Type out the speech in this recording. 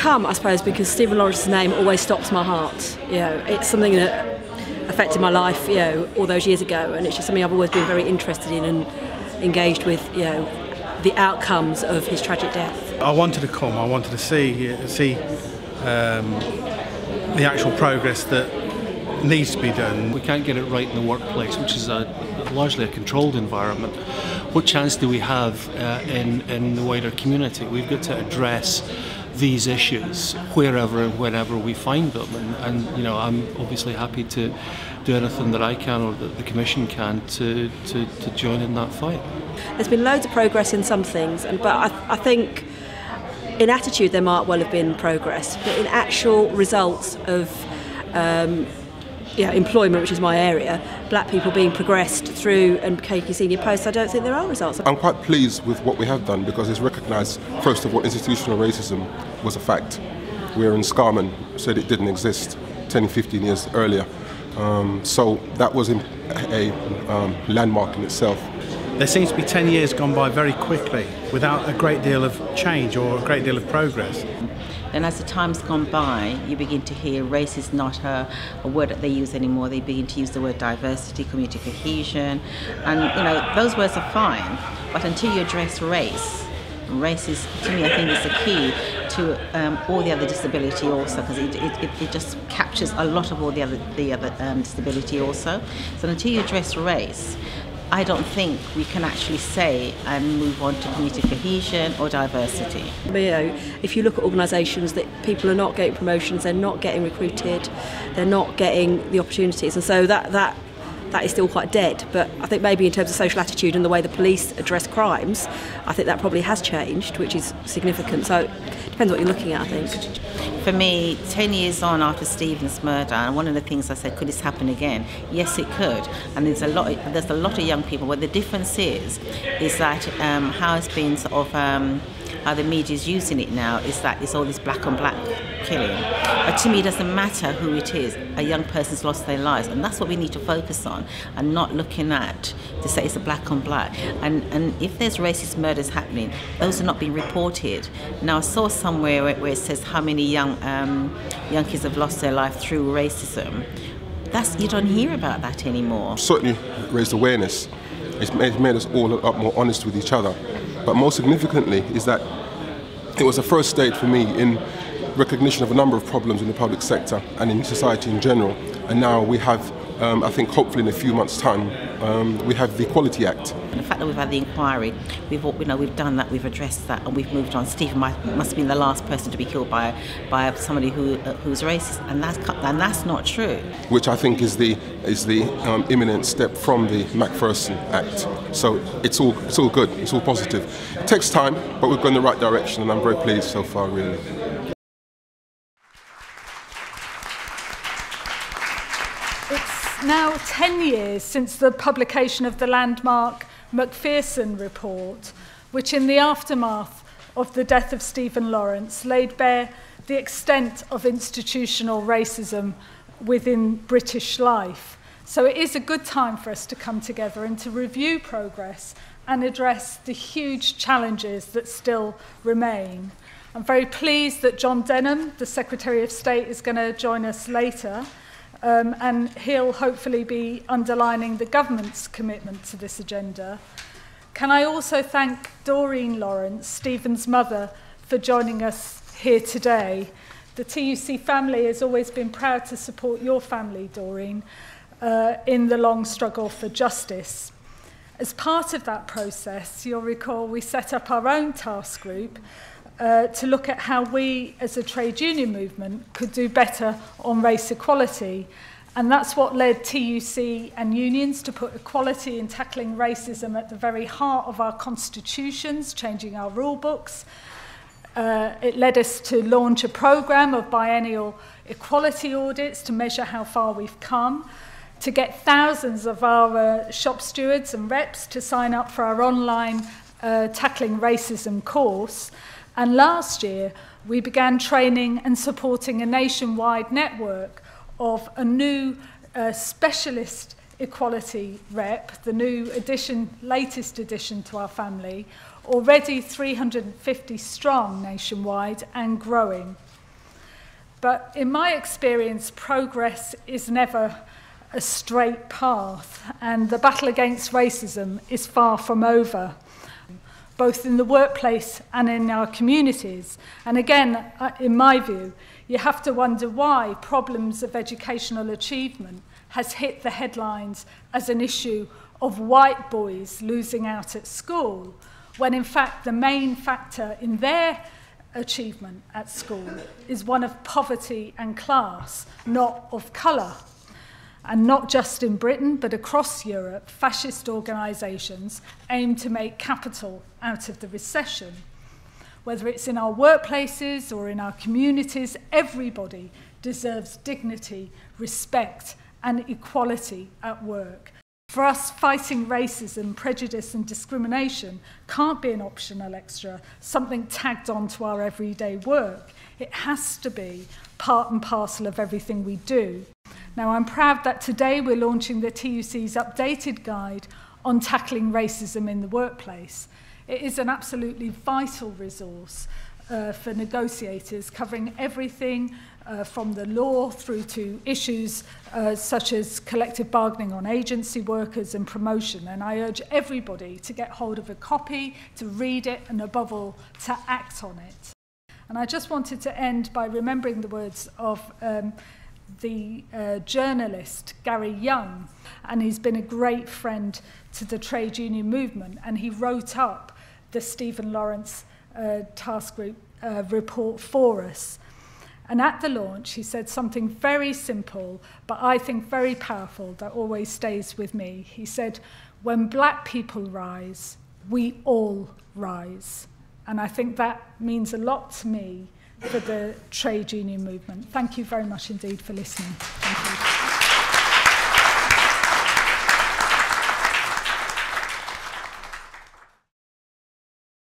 come, I suppose, because Stephen Lawrence's name always stops my heart. You know, it's something that affected my life, you know, all those years ago, and it's just something I've always been very interested in and engaged with, you know, the outcomes of his tragic death. I wanted to come. I wanted to see the actual progress that needs to be done. We can't get it right in the workplace, which is largely a controlled environment. What chance do we have in the wider community? We've got to address these issues wherever and whenever we find them, and you know, I'm obviously happy to do anything that I can or that the Commission can to join in that fight. There's been loads of progress in some things, but I think in attitude there might well have been progress, but in actual results of employment, which is my area, black people being progressed through and taking senior posts, I don't think there are results. I'm quite pleased with what we have done because it's recognised, first of all, institutional racism was a fact, wherein Scarman said it didn't exist 10, 15 years earlier. So that was a landmark in itself. There seems to be 10 years gone by very quickly without a great deal of change or a great deal of progress. And as the time's gone by, you begin to hear race is not a word that they use anymore. They begin to use the word diversity, community cohesion, and you know, those words are fine. But until you address race is, to me, I think is the key to all the other disability also, because it just captures a lot of all the other disability also. So until you address race, I don't think we can actually say and move on to community cohesion or diversity. But, you know, if you look at organisations that people are not getting promotions, they're not getting recruited, they're not getting the opportunities, and so that is still quite dead. But I think maybe in terms of social attitude and the way the police address crimes, I think that probably has changed, which is significant. So it depends what you're looking at, I think. For me, 10 years on after Stephen's murder, and one of the things I said, could this happen again? Yes, it could. And there's a lot of young people. But the difference is that how it's been sort of how the media is using it now is that it's all this black on black killing. But to me, it doesn't matter who it is. A young person's lost their lives, and that's what we need to focus on, and not looking at to say it's a black on black. And if there's racist murders happening, those are not being reported. Now, I saw somewhere where it says how many young kids have lost their life through racism. You don't hear about that anymore. Certainly raised awareness. It's made us all a lot more honest with each other. But most significantly is that it was a first stage for me in recognition of a number of problems in the public sector and in society in general. And now we have, I think hopefully in a few months' time, we have the Equality Act. And the fact that we've had the inquiry, we've done that, we've addressed that, and we've moved on. Stephen must have been the last person to be killed by somebody who's racist, and that's not true. Which I think is the imminent step from the Macpherson Act. So it's all good, it's all positive. It takes time, but we've gone in the right direction, and I'm very pleased so far, really. Now 10 years since the publication of the landmark Macpherson report, which in the aftermath of the death of Stephen Lawrence laid bare the extent of institutional racism within British life. So it is a good time for us to come together and to review progress and address the huge challenges that still remain. I'm very pleased that John Denham, the Secretary of State, is going to join us later. And he'll hopefully be underlining the government's commitment to this agenda. Can I also thank Doreen Lawrence, Stephen's mother, for joining us here today. The TUC family has always been proud to support your family, Doreen, in the long struggle for justice. As part of that process, you'll recall we set up our own task group to look at how we as a trade union movement could do better on race equality. And that's what led TUC and unions to put equality in tackling racism at the very heart of our constitutions, changing our rule books. It led us to launch a programme of biennial equality audits to measure how far we've come, to get thousands of our shop stewards and reps to sign up for our online Tackling Racism course. And last year, we began training and supporting a nationwide network of a new specialist equality rep, the new addition, latest addition to our family, already 350 strong nationwide and growing. But in my experience, progress is never a straight path, and the battle against racism is far from over, both in the workplace and in our communities. And again, in my view, you have to wonder why problems of educational achievement has hit the headlines as an issue of white boys losing out at school, when in fact the main factor in their achievement at school is one of poverty and class, not of colour. And not just in Britain, but across Europe, fascist organisations aim to make capital out of the recession. Whether it's in our workplaces or in our communities, everybody deserves dignity, respect, and equality at work. For us, fighting racism, prejudice, and discrimination can't be an optional extra, something tagged on to our everyday work. It has to be part and parcel of everything we do. Now, I'm proud that today we're launching the TUC's updated guide on tackling racism in the workplace. It is an absolutely vital resource for negotiators, covering everything from the law through to issues such as collective bargaining on agency workers and promotion. And I urge everybody to get hold of a copy, to read it, and above all, to act on it. And I just wanted to end by remembering the words of the journalist Gary Young, and he's been a great friend to the trade union movement, and he wrote up the Stephen Lawrence task group report for us. And at the launch he said something very simple but I think very powerful that always stays with me. He said, when black people rise, we all rise. And I think that means a lot to me for the trade union movement. Thank you very much indeed for listening. Thank you.